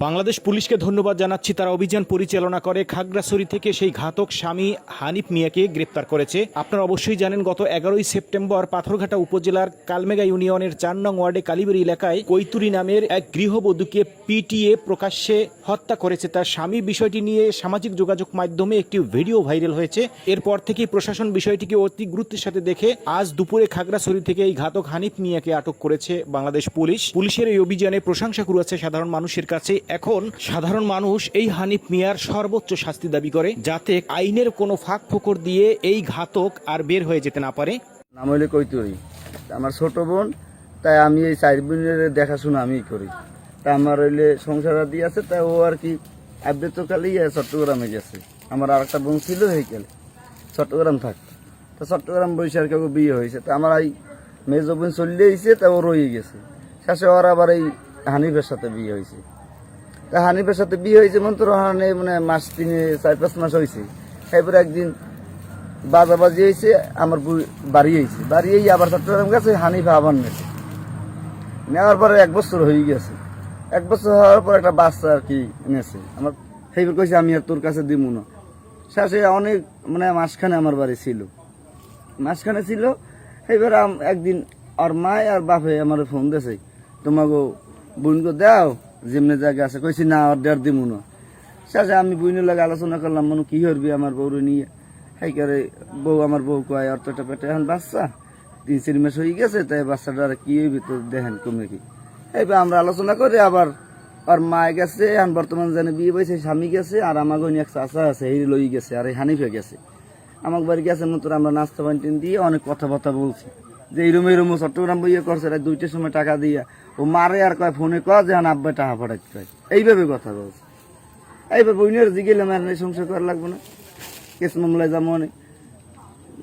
বাংলাদেশ পুলিশকে ধন্যবাদ জানাচ্ছি, তারা অভিযান পরিচালনা করে খাগড়াছড়ি থেকে সেই ঘাতক স্বামী হানিফ মিয়াকে গ্রেপ্তার করেছে। আপনারা অবশ্যই জানেন, গত 11ই সেপ্টেম্বর পাথরঘাটা উপজেলার কালমেগা ইউনিয়নের 4 নং ওয়ার্ডে কালীবাড়ি এলাকায় কৈতুরী নামের এক গৃহবধূকে পিটিয়ে প্রকাশ্যে হত্যা করেছে তার স্বামী। বিষয়টি নিয়ে সামাজিক যোগাযোগ মাধ্যমে একটি ভিডিও ভাইরাল হয়েছে। এরপর থেকেই প্রশাসন বিষয়টিকে অতি গুরুত্বের সাথে দেখে আজ দুপুরে খাগড়াছড়ি থেকে এই ঘাতক হানিফ মিয়াকে আটক করেছে বাংলাদেশ পুলিশ। পুলিশের এই অভিযানে প্রশংসা কুড়াচ্ছে সাধারণ মানুষের কাছে। এখন সাধারণ মানুষ এই হানিফ মিয়ার সর্বোচ্চ শাস্তি দাবি করে, যাতে আইনের কোনো ফাঁক ফোকর দিয়ে এই ঘাতক আর বের হয়ে যেতে না পারে। নাম হইলে কৈতুরী, আমার ছোট বোন, তাই আমি এই 4 বোনের দেখাশোনা আমি করি। তা আমার হইলে সংসার আদি আছে, তাই ও আর কি আব্বে তো কালি চট্টগ্রামে গেছে। আমার আর একটা বোন ছিল সেইকালে চট্টগ্রাম থাকতো, তা চট্টগ্রাম বৈশাখ কেউ বিয়ে হয়েছে। তা আমার এই মেজ বোন চলে এসেছে, তা ও রয়ে গেছে। শেষে ওর আবার এই হানিফের সাথে বিয়ে হয়েছে। তা হানিফের সাথে বিয়ে হয়েছে মন্ত্র হানে মানে মাস 4-5 মাস হয়েছে। এরপরে একদিন বাজাবাজি হয়েছে, আমার বাড়ি হয়েছে, বাড়ি আবার চট্টগ্রাম গেছে। হানিফা আবার নেছে, নেওয়ার পরে 1 বছর হয়ে গেছে। 1 বছর হওয়ার পর একটা বাচ্চা আর কি নেছে। আমার সেইবার কইছে আমি আর তোর কাছে দিব না। শেষে অনেক মানে মাসখানে আমার বাড়ি ছিল, মাসখানে ছিল। সেইবার একদিন আর মায় আর বাপে আমার ফোন দিয়েছে, তোমাকে বোনকে দাও যেমনি জায়গা আছে। কইছি না, আর দেড় দিব না। শেষে আমি বোনের লাগে আলোচনা করলাম, মনে কি করবি আমার বউরে নিয়ে। সেইকারে বউ আমার বউ কয় আর তো একটা পেটে এখন বাচ্চা 3-4 মাস হয়ে গেছে, তাই বাচ্চাটা কি হইবে তো দেখেন কমে কি। এইবার আমরা আলোচনা করে আবার আর মায় গেছে, এখন বর্তমান জানে বিয়ে পাইছে, স্বামী গেছে, আর আমার গনি এক চাচা আছে এই লই গেছে, আর এই হানিফে গেছে আমার বাড়ি গেছে। মতো আমরা নাস্তা পান্টিন দিয়ে অনেক কথাবার্তা বলছি যে এইরম এইরম চট্টগ্রাম বইয়ে করছে, 2টার সময় টাকা দিয়া ও মারে আর কয় ফোনে কয় যে এখন আব্বা টাকা পাঠাইতে কয়, এইভাবে কথা বলছে। এইবার বইনের জিগেলাম আর সংসার করা লাগবো না, কেস মামলায় যাবো অনেক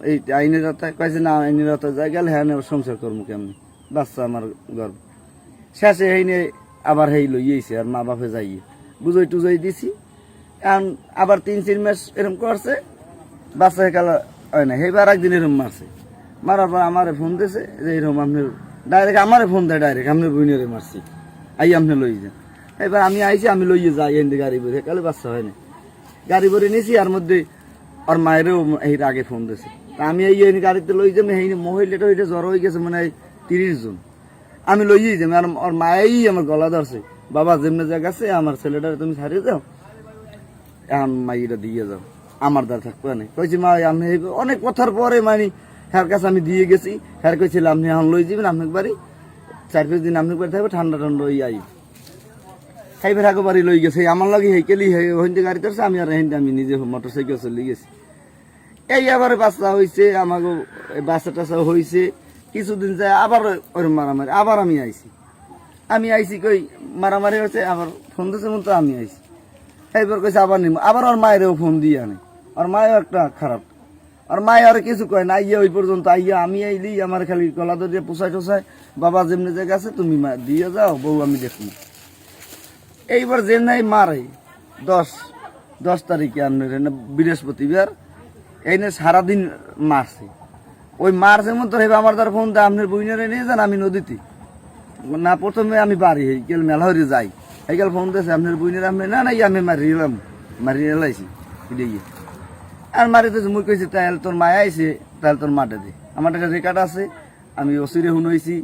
এই আইনের আওতায়। কয়েছে না, আইনের আওতায় যাই গেলে হ্যাঁ সংসার করবো কেমনি, বাচ্চা আমার গর্ব। শেষে হেইনে আবার হেই লইয়েছে, আর মা বাপে যাইয়ে বুঝাই টুজাই দিছি। এখন আবার 3-4 মাস এরম করছে, বাচ্চা হেকালা হয় না। সেইবার একদিন এরম মারছে, মারার পর আমারে ফোন দিয়েছে যে এরকম আপনি ডাইরেক্ট আমারে ফোন দেয়, ডাইরেক্ট আপনি বইনেরে মারছি, আই আপনি লই যান। এবার আমি আইছি, আমি লইয়ে যাই এনে গাড়ি ভরে, হেকালে বাচ্চা হয় না। গাড়ি ভরে নিয়েছি, আর মধ্যে আর মায়েরও এই আগে ফোন দিয়েছে। আমি এই গাড়িতে লই যাবো, এই মহিলাটা ওইটা জ্বর হয়ে গেছে মানে 30 জন। আমি লইয়েই যাবো, আর ওর মায়েই আমার গলা ধরছে, বাবা যেমনি জায়গা আছে আমার ছেলেটা তুমি ছাড়িয়ে যাও, এখন মাইটা দিয়ে যাও, আমার দ্বার থাকবে না। কইছি মা আমি অনেক কথার পরে মানে হ্যার কাছে আমি দিয়ে গেছি। হ্যার কইছিলাম আপনি এখন লই যাবেন আপনার বাড়ি, 4-5 দিন আপনার বাড়ি থাকবে, ঠান্ডা ঠান্ডা ওই আই খাইবে থাকো বাড়ি লই গেছে। আমার লাগে হেকেলি হিন্দি গাড়ি ধরছে, আমি আর হিন্দি আমি নিজে মোটর সাইকেল চলে গেছি। এই আবার বাচ্চা হয়েছে, আমাকে বাচ্চা টাচ্চা হয়েছে। কিছুদিন যায় আবার ওরম মারামারি, আবার আমি আইছি কই মারামারি হচ্ছে, আবার ফোন দিয়েছে মন তো আমি আইছি। এইবার কইছে আবার নিম, আবার ওর মায়েরও ফোন দিয়ে আনে। ওর মায়েও একটা খারাপ, আর মায়ে আর কিছু কয় না। আইয়া ওই পর্যন্ত আইয়া আমি আইলি, আমার খালি গলা ধরিয়ে পোষায় টোষায়, বাবা যেমনি জায়গা আছে তুমি দিয়ে যাও, বউ আমি দেখবো। এইবার যে নাই মারে 10 তারিখে আপনার বৃহস্পতিবার এই সারাদিন মারছে। ওই মারছে মতো আমার দ্বারা ফোন দেয়, আপনার বইনারে নিয়ে যান আমি নদীতে না। প্রথমে আমি বাড়ি হেকেল মেলা হয়ে যাই, হেকেল ফোন দিয়েছে আপনার বইনের, আপনি না না আমি মারিয়ে এলাইছি গিয়ে। আর মারিতে মুই কইছি তাহলে তোর মায়া আইছে, তাহলে তোর মাঠে দে। আমার একটা রেকর্ড আছে, আমি অসিরে শুনাইছি।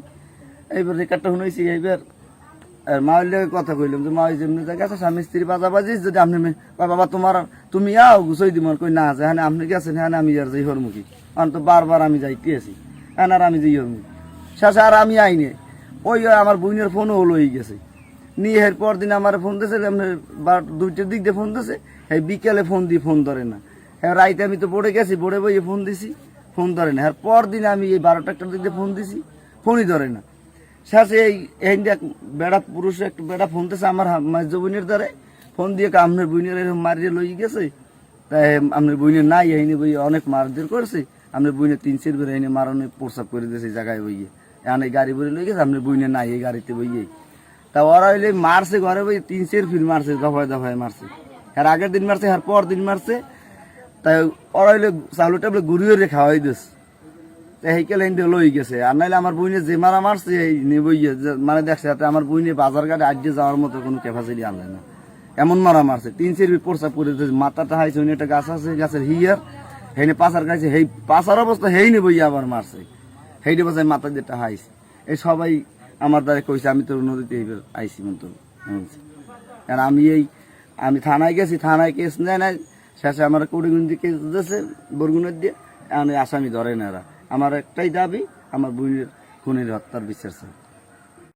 এইবার রেকর্ডটা শুনাইছি। এইবার আর মা কথা কইলাম যে মা ওই যেমনি জায়গা আছে স্বামী স্ত্রী বাজাবাজি, যদি আপনি বাবা তোমার তুমি আও গুছাই দিব। কই না যে হ্যাঁ আপনি গেছেন, হ্যাঁ আমি আর যাই হরমুখী, কারণ তো বারবার আমি যাইতে আছি, হ্যাঁ আর আমি যাই হরমুখী। শেষে আর আমি আইনে ওই আমার বোনের ফোনও লই গেছে নিয়ে। এর পর দিন আমার ফোন দিয়েছে, আপনার 2টার দিক দিয়ে ফোন দিয়েছে। হ্যাঁ বিকেলে ফোন দিই, ফোন ধরে না। হ্যাঁ রাইতে আমি তো পড়ে গেছি, পড়ে বইয়ে ফোন দিছি, ফোন ধরে না। এর পর দিন আমি এই 12টার দিক দিয়ে ফোন দিছি, ফোনই ধরে না। শেষে এই বেড়া পুরুষ একটা বেড়া ফোন দিয়েছে আমার মাঝ বোনের দ্বারে, ফোন দিয়ে আপনার বোনের এরকম মারিয়ে লই গেছে। তাই আপনার বোনের নাই এইনি বই অনেক মারধর করছে। আপনার বোনের 3-4 বার এইনি মারানো প্রস্তাব করে দিয়েছে জায়গায় বইয়ে। এখন এই গাড়ি বলে লই গেছে, আপনার বোনের নাই এই গাড়িতে বইয়ে। তা ওরা হইলে মারছে ঘরে বই 3-4 ফির মারছে, দফায় দফায় মারছে। আর আগের দিন মারছে, আর পর দিন মারছে। তাই ওরা হইলে চাউল টাবলে ঘুরিয়ে খাওয়াই দিস। তা হেইকেল হিন্দে লই গেছে আর নাইলে আমার বইনে যে মারা মারছে এই নেবই মানে দেখছে তাতে আমার বইনে বাজার ঘাটে আজকে যাওয়ার মতো কোনো ক্যাপাসিটি আনলে না এমন মারা মারছে 3 সের প্রসাব করে মাথাটা হাইছে ওই একটা গাছ আছে গাছের হিয়ার হেনে পাচার খাইছে হেই পাচার অবস্থা হেই নেবই আবার মারছে হেইটে বসায় মাথা যেটা হাইছে এই সবাই আমার দ্বারা কইছে আমি তো নদীতে এইবার আইসি মতো আর আমি থানায় গেছি থানায় কেস নেয় নাই শেষে আমার কুড়িগুন্দি কেস দিয়েছে বরগুনের দিয়ে আমি আসামি ধরে না এরা আমার একটাই দাবি আমার বোনের খুনের হত্যার বিচার চাই